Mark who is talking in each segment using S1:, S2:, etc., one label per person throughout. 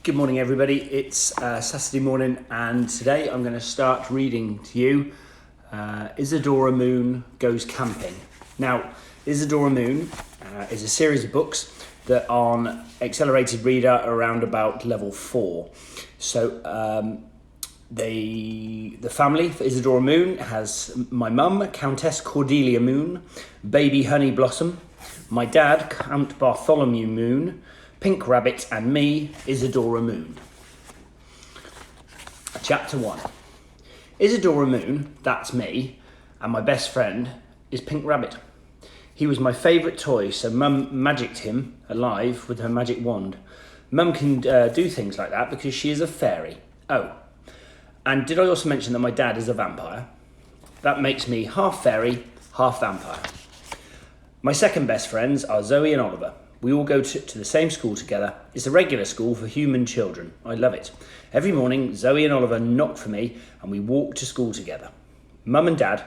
S1: Good morning, everybody. It's Saturday morning, and today I'm going to start reading to you Isadora Moon Goes Camping. Now, Isadora Moon is a series of books that are on accelerated reader around about level 4. So the family for Isadora Moon has my mum, Countess Cordelia Moon, baby Honey Blossom, my dad, Count Bartholomew Moon, Pink Rabbit, and me, Isadora Moon. Chapter 1. Isadora Moon, that's me, and my best friend is Pink Rabbit. He was my favourite toy, so Mum magicked him alive with her magic wand. Mum can do things like that because she is a fairy. Oh, and did I also mention that my dad is a vampire? That makes me half fairy, half vampire. My second best friends are Zoe and Oliver. We all go to the same school together. It's a regular school for human children. I love it. Every morning, Zoe and Oliver knock for me and we walk to school together. Mum and Dad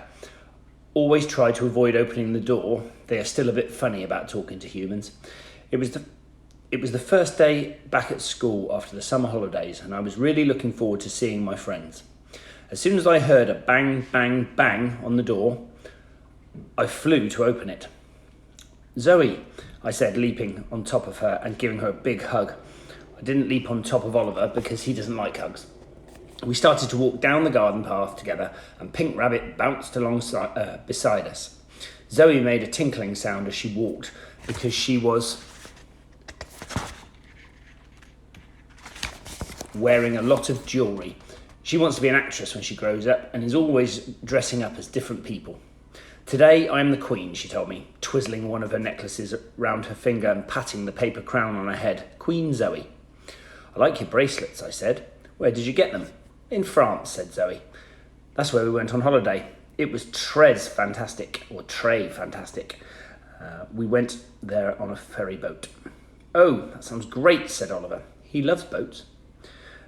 S1: always try to avoid opening the door. They are still a bit funny about talking to humans. It was the first day back at school after the summer holidays, and I was really looking forward to seeing my friends. As soon as I heard a bang, bang, bang on the door, I flew to open it. Zoe, I said, leaping on top of her and giving her a big hug. I didn't leap on top of Oliver because he doesn't like hugs. We started to walk down the garden path together, and Pink Rabbit bounced alongside beside us. Zoe made a tinkling sound as she walked because she was wearing a lot of jewellery. She wants to be an actress when she grows up and is always dressing up as different people. Today I am the Queen, she told me, twizzling one of her necklaces round her finger and patting the paper crown on her head. Queen Zoe. I like your bracelets, I said. Where did you get them? In France, said Zoe. That's where we went on holiday. It was Trey fantastic. We went there on a ferry boat. Oh, that sounds great, said Oliver. He loves boats.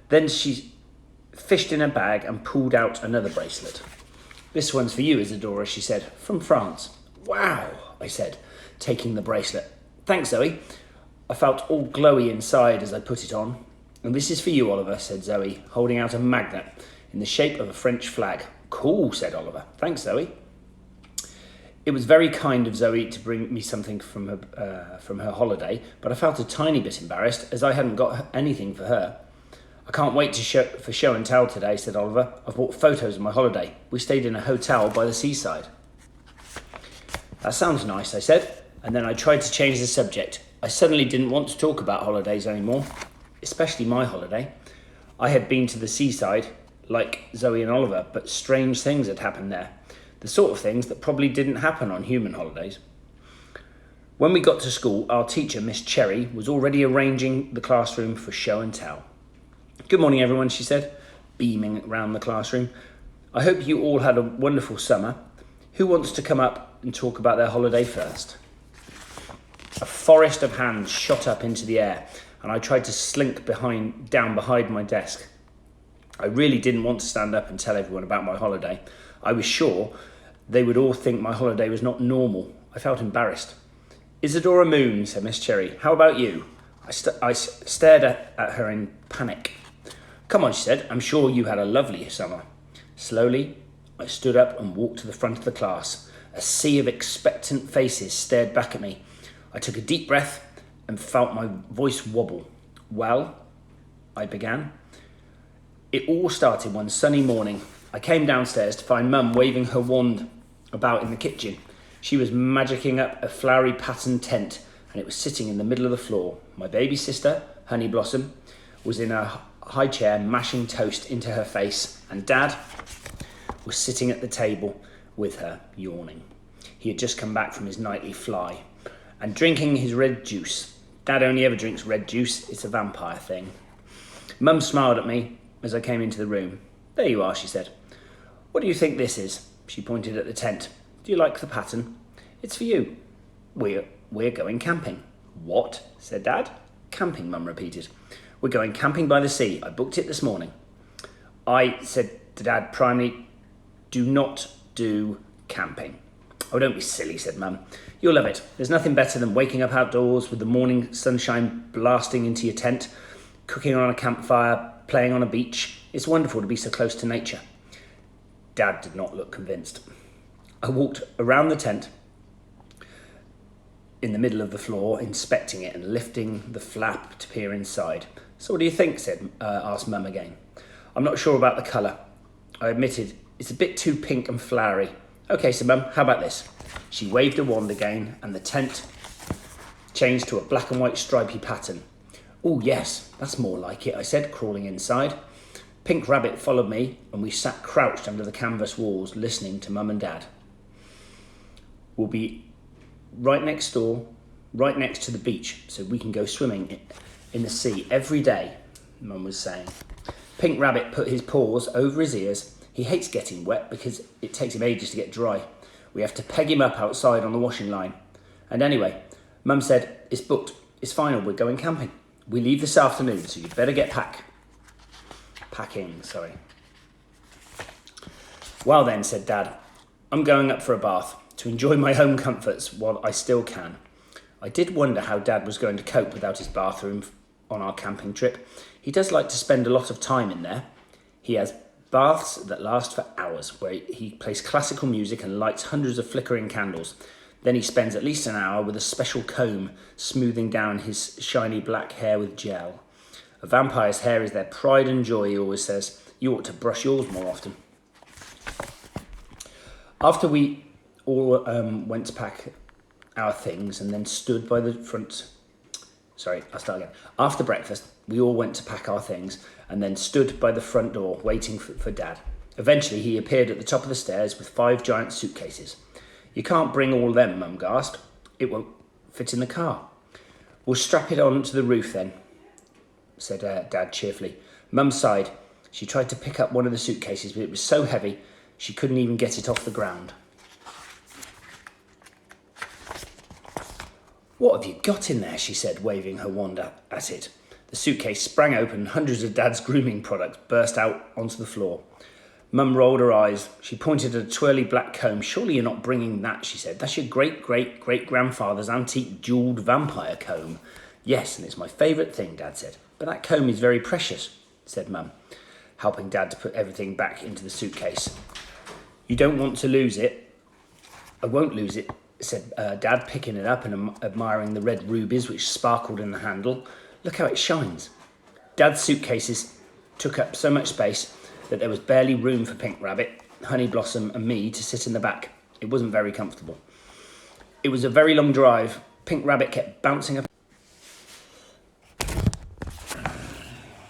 S1: Then she fished in her bag and pulled out another bracelet. This one's for you, Isadora, she said. From France. Wow, I said, taking the bracelet. Thanks, Zoe. I felt all glowy inside as I put it on. And this is for you, Oliver, said Zoe, holding out a magnet in the shape of a French flag. Cool, said Oliver. Thanks, Zoe. It was very kind of Zoe to bring me something from her holiday, but I felt a tiny bit embarrassed as I hadn't got anything for her. I can't wait for show and tell today, said Oliver. I've bought photos of my holiday. We stayed in a hotel by the seaside. That sounds nice, I said, and then I tried to change the subject. I suddenly didn't want to talk about holidays anymore, especially my holiday. I had been to the seaside, like Zoe and Oliver, but strange things had happened there. The sort of things that probably didn't happen on human holidays. When we got to school, our teacher, Miss Cherry, was already arranging the classroom for show and tell. Good morning, everyone, she said, beaming around the classroom. I hope you all had a wonderful summer. Who wants to come up and talk about their holiday first? A forest of hands shot up into the air, and I tried to slink down behind my desk. I really didn't want to stand up and tell everyone about my holiday. I was sure they would all think my holiday was not normal. I felt embarrassed. Isadora Moon, said Miss Cherry. How about you? I stared at her in panic. Come on, she said. I'm sure you had a lovely summer. Slowly, I stood up and walked to the front of the class. A sea of expectant faces stared back at me. I took a deep breath and felt my voice wobble. Well, I began. It all started one sunny morning. I came downstairs to find Mum waving her wand about in the kitchen. She was magicking up a flowery patterned tent, and it was sitting in the middle of the floor. My baby sister, Honey Blossom, was in a high chair mashing toast into her face, and Dad was sitting at the table with her, yawning. He had just come back from his nightly fly and drinking his red juice. Dad only ever drinks red juice. It's a vampire thing. Mum smiled at me as I came into the room. There you are, she said. What do you think this is? She pointed at the tent. Do you like the pattern? It's for you. We're going camping. What? Said Dad. Camping, Mum repeated. We're going camping by the sea. I booked it this morning. I said to Dad primarily, do not do camping. Oh, don't be silly, said Mum. You'll love it. There's nothing better than waking up outdoors with the morning sunshine blasting into your tent. cooking on a campfire, playing on a beach. It's wonderful to be so close to nature. Dad did not look convinced. I walked around the tent in the middle of the floor, inspecting it and lifting the flap to peer inside. So what do you think, asked Mum again. I'm not sure about the colour. I admitted, it's a bit too pink and flowery. Okay, said Mum, how about this? She waved a wand again and the tent changed to a black and white stripy pattern. Oh yes, that's more like it, I said, crawling inside. Pink Rabbit followed me and we sat crouched under the canvas walls listening to Mum and Dad. We'll be right next door, right next to the beach, so we can go swimming in the sea every day, Mum was saying. Pink Rabbit put his paws over his ears. He hates getting wet because it takes him ages to get dry. We have to peg him up outside on the washing line. And anyway, Mum said, it's booked, it's final, we're going camping. We leave this afternoon, so you'd better get packing. Well then, said Dad, I'm going up for a bath to enjoy my home comforts while I still can. I did wonder how Dad was going to cope without his bathroom on our camping trip. He does like to spend a lot of time in there. He has baths that last for hours, where he plays classical music and lights hundreds of flickering candles. Then he spends at least an hour with a special comb smoothing down his shiny black hair with gel. A vampire's hair is their pride and joy, he always says. You ought to brush yours more often. After we all went to pack our things and then stood by the front... After breakfast, we all went to pack our things and then stood by the front door waiting for Dad. Eventually, he appeared at the top of the stairs with 5 giant suitcases. You can't bring all them, Mum gasped. It won't fit in the car. We'll strap it on to the roof then, said Dad cheerfully. Mum sighed. She tried to pick up one of the suitcases, but it was so heavy she couldn't even get it off the ground. What have you got in there? She said, waving her wand at it. The suitcase sprang open and hundreds of Dad's grooming products burst out onto the floor. Mum rolled her eyes. She pointed at a twirly black comb. Surely you're not bringing that, she said. That's your great-great-great-grandfather's antique jewelled vampire comb. Yes, and it's my favourite thing, Dad said. But that comb is very precious, said Mum, helping Dad to put everything back into the suitcase. You don't want to lose it. I won't lose it, said Dad, picking it up and admiring the red rubies which sparkled in the handle. Look how it shines. Dad's suitcases took up so much space that there was barely room for Pink Rabbit, Honey Blossom and me to sit in the back. It wasn't very comfortable. It was a very long drive. Pink Rabbit kept bouncing up